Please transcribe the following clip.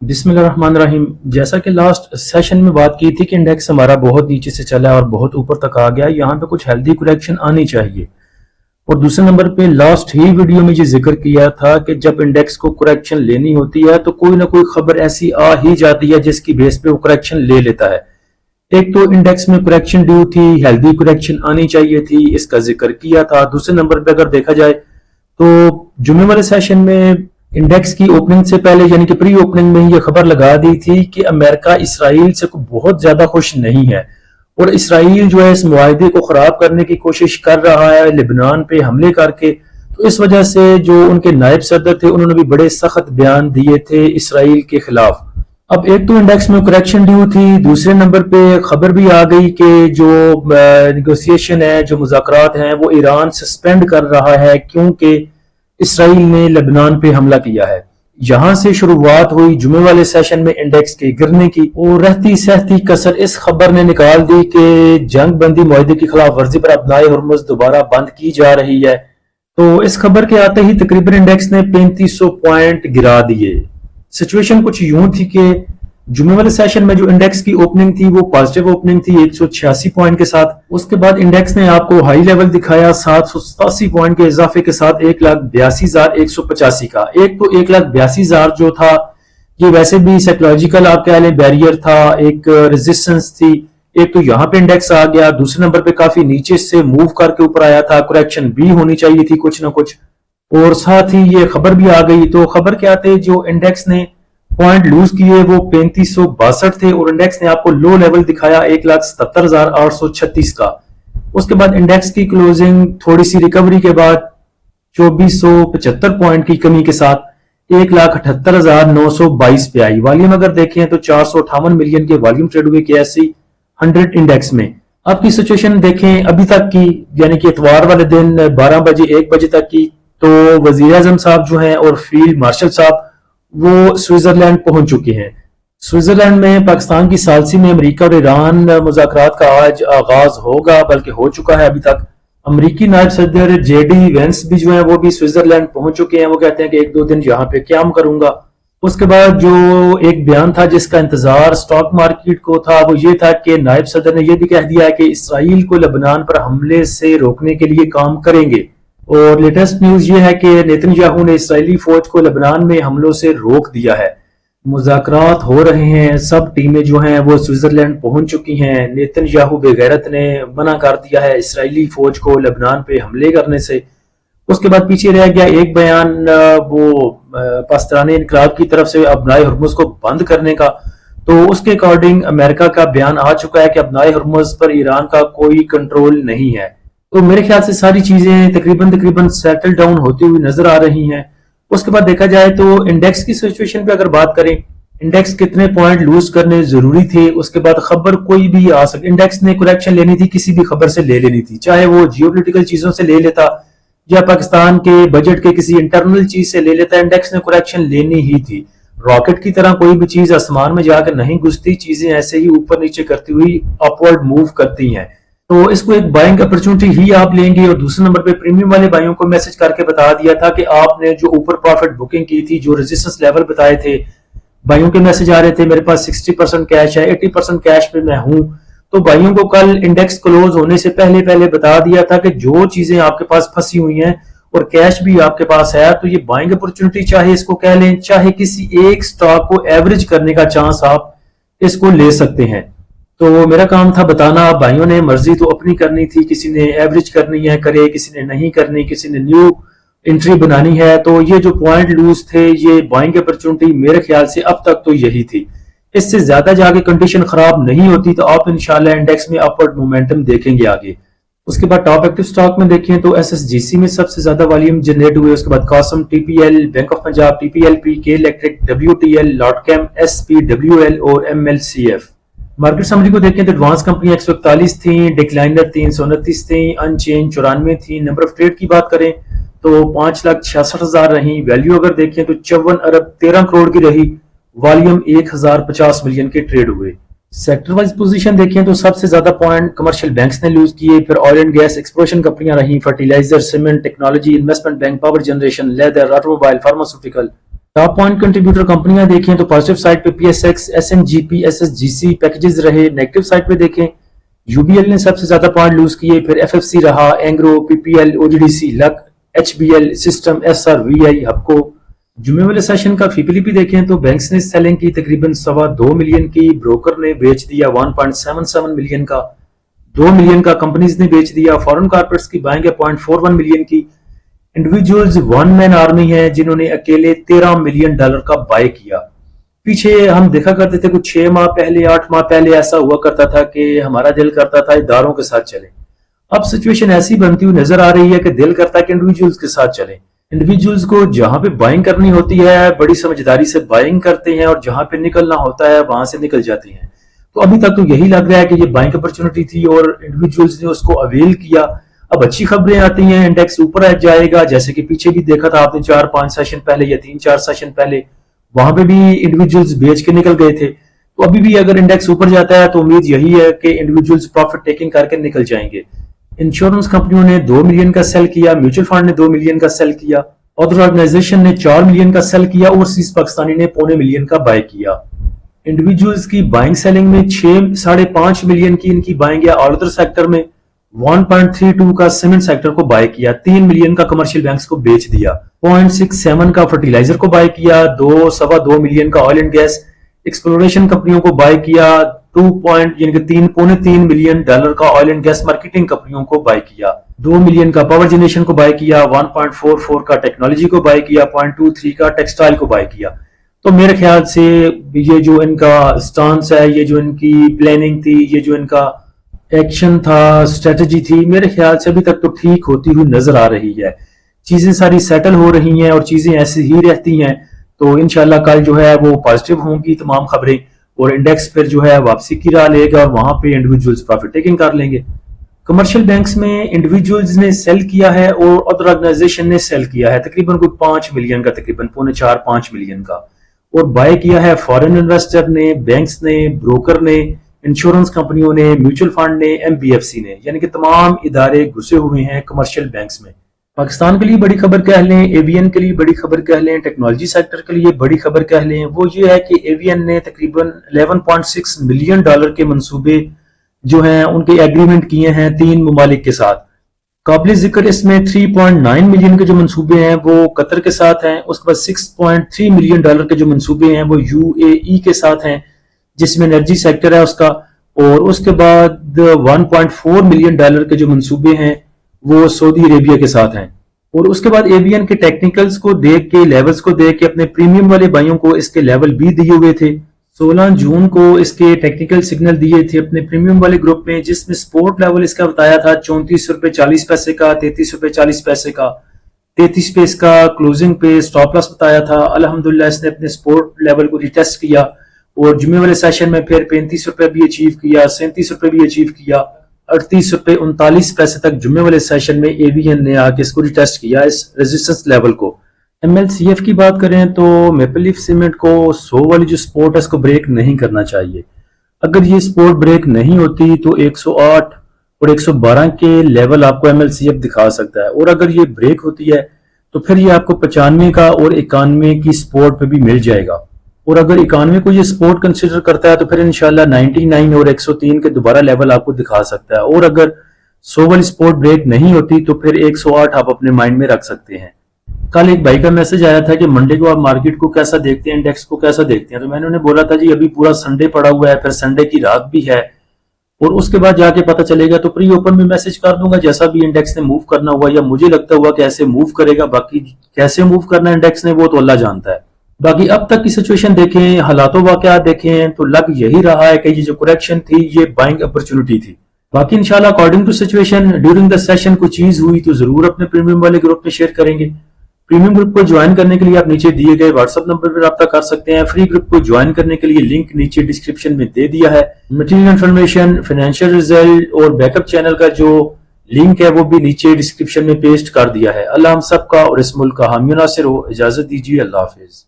बिस्मिल्लाह रहमान रहीम। जैसा कि last session में बात की थी कि इंडेक्स हमारा बहुत नीचे से चला और बहुत ऊपर तक आ गया, यहाँ पे कुछ हेल्दी करेक्शन आनी चाहिए। और दूसरे नंबर पे लास्ट ही वीडियो में ये जिक्र किया था कि जब इंडेक्स को करेक्शन लेनी होती है तो कोई ना कोई खबर ऐसी आ ही जाती है जिसकी बेस पे वो करेक्शन ले लेता है। एक तो इंडेक्स में करेक्शन ड्यू थी, हेल्दी करेक्शन आनी चाहिए थी, इसका जिक्र किया था। दूसरे नंबर पे अगर देखा जाए तो जुमे वाले सेशन में इंडेक्स की ओपनिंग से पहले यानी कि प्री ओपनिंग में ये खबर लगा दी थी कि अमेरिका इसराइल से बहुत ज्यादा खुश नहीं है और इसराइल जो है इस मुआहदे को खराब करने की कोशिश कर रहा है लेबनान पे हमले करके। तो इस वजह से जो उनके नायब सदर थे उन्होंने भी बड़े सख्त बयान दिए थे इसराइल के खिलाफ। अब एक तो इंडेक्स में करेक्शन ड्यू थी, दूसरे नंबर पे खबर भी आ गई कि जो नेगोशिएशन है, जो मुज़ाकरात हैं, वो ईरान सस्पेंड कर रहा है क्योंकि इसराइल ने लेबनान पे हमला किया है। यहां से शुरुआत हुई जुमे वाले सेशन में इंडेक्स के गिरने की और रहती सहती कसर इस खबर ने निकाल दी कि जंग बंदी मुआहदे की खिलाफ वर्जी पर अपनाए हुर्मुज़ दोबारा बंद की जा रही है। तो इस खबर के आते ही तकरीबन इंडेक्स ने 3500 पॉइंट गिरा दिए। सिचुएशन कुछ यूं थी कि जुमे वाले सेशन में जो इंडेक्स की ओपनिंग थी वो पॉजिटिव ओपनिंग थी 186 पॉइंट के साथ। उसके बाद इंडेक्स ने आपको हाई लेवल दिखाया 787 पॉइंट के इजाफे के साथ 1,82,185 का। एक तो 1,82,000 जो था ये वैसे भी साइकोलॉजिकल आप कह लें बैरियर था, एक रेजिस्टेंस थी। एक तो यहाँ पे इंडेक्स आ गया, दूसरे नंबर पे काफी नीचे से मूव करके ऊपर आया था, करेक्शन भी होनी चाहिए थी कुछ ना कुछ, और साथ ही ये खबर भी आ गई। तो खबर के आते जो इंडेक्स ने पॉइंट लूज किए वो 3562 थे और इंडेक्स ने आपको लो लेवल दिखाया 1,77,836 का। उसके बाद इंडेक्स की क्लोजिंग थोड़ी सी रिकवरी के बाद 2475 पॉइंट की कमी के साथ 1,78,922 पे आई। वॉल्यूम अगर देखें तो 458 मिलियन के वॉल्यूम ट्रेड हुए KSE 100 इंडेक्स में। अब की सिचुएशन देखें अभी तक की, यानी कि इतवार वाले दिन 12 बजे 1 बजे तक की, तो वजीर आजम साहब जो हैं और फील्ड मार्शल साहब वो स्विट्जरलैंड पहुंच चुके हैं। स्विट्जरलैंड में पाकिस्तान की सालसी में अमेरिका और ईरान मुज़ाकरात का आज आगाज होगा, बल्कि हो चुका है अभी तक। अमेरिकी नायब सदर JD वेंस भी जो है वो भी स्विट्जरलैंड पहुंच चुके हैं। वो कहते हैं कि 1-2 दिन यहाँ पे क्याम करूंगा। उसके बाद जो एक बयान था जिसका इंतजार स्टॉक मार्केट को था वो ये था कि नायब सदर ने यह भी कह दिया है कि इसराइल को लेबनान पर हमले से रोकने के लिए काम करेंगे। और लेटेस्ट न्यूज ये है कि नेतन्याहू ने इसराइली फौज को लेबनान में हमलों से रोक दिया है। मुज़ाकरात हो रहे हैं, सब टीमें जो हैं वो स्विट्जरलैंड पहुंच चुकी हैं। नेतन्याहू बेगैरत ने मना कर दिया है इसराइली फौज को लेबनान पे हमले करने से। उसके बाद पीछे रह गया एक बयान वो पाकिस्तानी इनकलाब की तरफ से अपनाए हुर्मुज़ को बंद करने का। तो उसके अकॉर्डिंग अमेरिका का बयान आ चुका है कि अपनाए हुर्मुज़ पर ईरान का कोई कंट्रोल नहीं है। तो मेरे ख्याल से सारी चीजें तकरीबन सेटल डाउन होती हुई नजर आ रही हैं। उसके बाद देखा जाए तो इंडेक्स की सिचुएशन पे अगर बात करें, इंडेक्स कितने पॉइंट लूज करने जरूरी थे। उसके बाद खबर कोई भी आ सकती, इंडेक्स ने करेक्शन लेनी थी किसी भी खबर से ले लेनी थी, चाहे वो जियोपॉलिटिकल चीजों से ले लेता या पाकिस्तान के बजट के किसी इंटरनल चीज से ले लेता, इंडेक्स ने करेक्शन लेनी ही थी। रॉकेट की तरह कोई भी चीज आसमान में जाकर नहीं घुसती, चीजें ऐसे ही ऊपर नीचे करती हुई अपवर्ड मूव करती हैं। तो इसको एक बाइंग अपॉर्चुनिटी ही आप लेंगे। और दूसरे नंबर पे प्रीमियम वाले भाइयों को मैसेज करके बता दिया था कि आपने जो ऊपर प्रॉफिट बुकिंग की थी, जो रेजिस्टेंस लेवल बताए थे, भाइयों के मैसेज आ रहे थे मेरे पास 60% कैश है, 80% कैश पे मैं हूं। तो भाइयों को कल इंडेक्स क्लोज होने से पहले पहले बता दिया था कि जो चीजें आपके पास फंसी हुई हैं और कैश भी आपके पास है, तो ये बाइंग अपॉर्चुनिटी चाहे इसको कह लें, चाहे किसी एक स्टॉक को एवरेज करने का चांस आप इसको ले सकते हैं। तो मेरा काम था बताना, भाइयों ने मर्जी तो अपनी करनी थी, किसी ने एवरेज करनी है करे, किसी ने नहीं करनी, किसी ने न्यू एंट्री बनानी है। तो ये जो पॉइंट लूज थे ये बाइंग अपॉर्चुनिटी मेरे ख्याल से अब तक तो यही थी। इससे ज्यादा जाके कंडीशन खराब नहीं होती तो आप इंशाल्लाह इंडेक्स में अपवर्ड मोमेंटम देखेंगे आगे। उसके बाद टॉप एक्टिव स्टॉक में देखें तो SSGC में सबसे ज्यादा वॉल्यूम जनरेट हुए। उसके बाद कॉसम, TPL, bank of Punjab, TPLP, के इलेक्ट्रिक, WTL, लॉटकैम, SPWL और MLCF। मार्केट समरी को देखें तो एडवांस कंपनी 141 थी, डिक्लाइनर 329 थी, अनचेंज 94 थी। नंबर ऑफ ट्रेड की बात करें तो 5,66,000 रही। वैल्यू अगर देखें तो 54 अरब 13 करोड़ की रही। वॉल्यूम 1050 मिलियन के ट्रेड हुए। सेक्टर वाइज पोजीशन देखें तो सबसे ज्यादा पॉइंट कमर्शियल बैंक्स ने लूज किए, फिर ऑयल एंड गैस, एक्सप्लोरेशन कंपनियां रही, fertilizer, cement, technology, investment bank, power generation, leather, automobile, pharmaceutical, top point contributor کمپنیاں دیکھیں تو پازیٹیو سائڈ پہ P S X, S N G P, S S G C packages رہے. Negative side پہ دیکھیں you be L نے سب سے زیادہ پوائنٹ لوز کیے، پھر ایف ایف سی رہا، Engro, P P L, O G D C, luck, H B L, system, S R, V I, Hubco. جمعے والے سیشن کا فی پی دیکھیں تو بینکس نے سیلنگ کی تقریباً 2.25 ملین کی، بروکر نے بیچ دیا 1.77 ملین کا، 2 ملین کا کمپنیز نے بیچ دیا. فورن کارپوریٹس کی بائنگ ہے 0.41 ملین کی. انڈیویجولز ون مین آرمی ہیں جنہوں نے اکیلے $13 ملین کا بائی کیا. پیچھے ہم دیکھا کرتے تھے کچھ 6 ماہ پہلے 8 ماہ پہلے ایسا ہوا کرتا تھا کہ ہمارا دل کرتا تھا اداروں کے ساتھ چلیں. اب سچویشن ایسی بنتی ہوئی نظر آ رہی ہے کہ دل کرتا ہے کہ انڈیویجولز کے ساتھ چلیں. انڈیویجولز کو جہاں پہ بائنگ کرنی ہوتی ہے بڑی سمجھداری سے بائنگ کرتے ہیں، اور جہاں پہ نکلنا ہوتا ہے وہاں سے نکل جاتے ہیں. تو ابھی تک تو یہی لگ رہا ہے کہ یہ بائنگ اپرچونٹی تھی اور انڈیویجولز نے اس کو اویل کیا. اب اچھی خبریں آتی ہیں، انڈیکس اوپر جائے گا، جیسے کہ پیچھے بھی دیکھا تھا آپ نے 4-5 سیشن پہلے یا 3-4 سیشن پہلے، وہاں پہ بھی انڈیویجولز بیچ کے نکل گئے تھے. تو ابھی بھی اگر انڈیکس اوپر جاتا ہے تو امید یہی ہے کہ انڈیویجولز پروفٹ ٹیکنگ کر کے نکل جائیں گے. انشورنس کمپنیوں نے 2 ملین کا سیل کیا، میوچل فنڈ نے 2 ملین کا سیل کیا، ادر آرگنائزیشن نے 4 ملین کا سیل کیا، اوورسیز پاکستانی نے 0.25 ملین کا بائی کیا. انڈیویجولز کی بائنگ سیلنگ میں 5.5 ملین کی ان کی بائنگ ہے. آل ادر سیکٹر میں 1.32 کا سیمنٹ سیکٹر کو بائی کیا، 3 ملین کا کمرشل بینکس کو بیچ دیا، 0.67 کا فرٹیلائزر کو بائی کیا، 2.25 ملین کا آئل اینڈ گیس ایکسپلوریشن کمپنیوں کو بائی کیا، 3.3 ملین ڈالر کا آئل اینڈ گیس مارکیٹنگ کمپنیوں کو بائی کیا، 2 ملین کا پاور جنریشن کو بائی کیا، 1.44 کا ٹیکنالوجی کو بائی کیا، 0.23 کا ٹیکسٹائل کو بائی کیا. تو میرے خیال سے یہ جو ان کا سٹانس ہے، یہ جو ان کی پلاننگ تھی، یہ جو ان کا ایکشن تھا، اسٹریٹجی تھی، میرے خیال سے ابھی تک تو ٹھیک ہوتی ہوئی نظر آ رہی ہے. چیزیں ساری سیٹل ہو رہی ہیں اور چیزیں ایسی ہی رہتی ہیں. تو انشاءاللہ کل جو ہے وہ پازیٹیو ہوں گی تمام خبریں، اور انڈیکس پھر جو ہے واپسی کی راہ لے گا اور وہاں پہ انڈیویجولز پروفٹ ٹیکنگ کر لیں گے. کمرشل بینکس میں انڈیویجولز نے سیل کیا ہے اور ادر آرگنائزیشن نے سیل کیا ہے تقریباً کوئی 5 ملین کا، تقریباً 4.5 ملین کا، اور بائی کیا ہے فارن انویسٹر نے، بینکس نے، بروکر نے، انشورنس کمپنیوں نے، میوچل فنڈ نے، ایم بی ایف سی نے، یعنی کہ تمام ادارے گھسے ہوئے ہیں کمرشل بینکس میں. پاکستان کے لیے بڑی خبر کہہ لیں، ایوین کے لیے بڑی خبر کہہ لیں، ٹیکنالوجی سیکٹر کے لیے بڑی خبر کہہ لیں، وہ یہ ہے کہ ایوین نے تقریباً $11.6 ملین کے منصوبے جو ہیں ان کے ایگریمنٹ کیے ہیں 3 ممالک کے ساتھ. قابل ذکر اس میں 3.9 ملین کے جو منصوبے ہیں وہ قطر کے ساتھ ہیں. اس کے بعد $6.3 ملین کے جو منصوبے ہیں وہ یو اے ای کے ساتھ ہیں جس میں انرجی سیکٹر ہے اس کا. اور اس کے بعد $1.4 ملین کے جو منصوبے ہیں وہ سعودی عربیہ کے ساتھ ہیں. اور اس کے بعد ایوین کے ٹیکنیکلز کو دیکھ کے، لیولز کو دیکھ کے، اپنے پریمیم والے بھائیوں کو اس کے لیول بھی دیے ہوئے تھے. 16 جون کو اس کے ٹیکنیکل سگنل دیے تھے اپنے پریمیم والے گروپ میں، جس میں سپورٹ لیول اس کا بتایا تھا $34.40 کا، $33.40 کا، 33 پہ اس کا کلوزنگ پہ سٹاپ لاس بتایا تھا. الحمدللہ اس نے اپنے سپورٹ لیول کو ریٹیسٹ کیا اور جمعے والے سیشن میں پھر $35 بھی اچیو کیا، $37 بھی اچیو کیا، $38.39 تک جمعے والے سیشن میں اے وی این نے آ کے اس کو ریٹیسٹ کیا اس ریزسٹنس لیول کو. ایم ایل سی ایف کی بات کریں تو میپل لیف سیمنٹ کو 100 والی جو سپورٹ ہے اس کو بریک نہیں کرنا چاہیے. اگر یہ سپورٹ بریک نہیں ہوتی تو 108 اور 112 کے لیول آپ کو ایم ایل سی ایف دکھا سکتا ہے، اور اگر یہ بریک ہوتی ہے تو پھر یہ آپ کو 95 کا اور 91 کی سپورٹ پہ بھی مل جائے گا. اور اگر 91 کو یہ سپورٹ کنسیڈر کرتا ہے تو پھر انشاءاللہ 99 اور 103 کے دوبارہ لیول آپ کو دکھا سکتا ہے. اور اگر 100 والی سپورٹ بریک نہیں ہوتی تو پھر 108 آپ اپنے مائنڈ میں رکھ سکتے ہیں. کل ایک بھائی کا میسج آیا تھا کہ منڈے کو آپ مارکیٹ کو کیسا دیکھتے ہیں، انڈیکس کو کیسا دیکھتے ہیں، تو میں نے انہیں بولا تھا جی ابھی پورا سنڈے پڑا ہوا ہے، پھر سنڈے کی رات بھی ہے، اور اس کے بعد جا کے پتہ چلے گا. تو پری اوپن میں میسج کر دوں گا جیسا بھی انڈیکس نے موو کرنا ہوا یا مجھے لگتا ہوا کہ ایسے موو کرے گا. باقی کیسے موو کرنا انڈیکس نے وہ تو اللہ جانتا ہے. باقی اب تک کی سچویشن دیکھیں، حالات و واقعات دیکھیں تو لگ یہی رہا ہے کہ یہ جو کریکشن تھی یہ بائنگ اپرچونٹی تھی. باقی انشاءاللہ according to situation during the session کوئی چیز ہوئی تو ضرور اپنے پریمیم والے گروپ میں شیئر کریں گے. پریمیم گروپ کو جوائن کرنے کے لیے آپ نیچے دیے گئے واٹس ایپ نمبر پر رابطہ کر سکتے ہیں. فری گروپ کو جوائن کرنے کے لیے لنک نیچے ڈسکرپشن میں دے دیا ہے. مٹیریل انفارمیشن، فائنینشیل ریزلٹ اور بیک اپ چینل کا جو لنک ہے وہ بھی نیچے ڈسکرپشن میں پیسٹ کر دیا ہے. اللہ ہم سب کا اور اس ملک کا حامی و ناصر ہو. اجازت دیجیے، اللہ حافظ.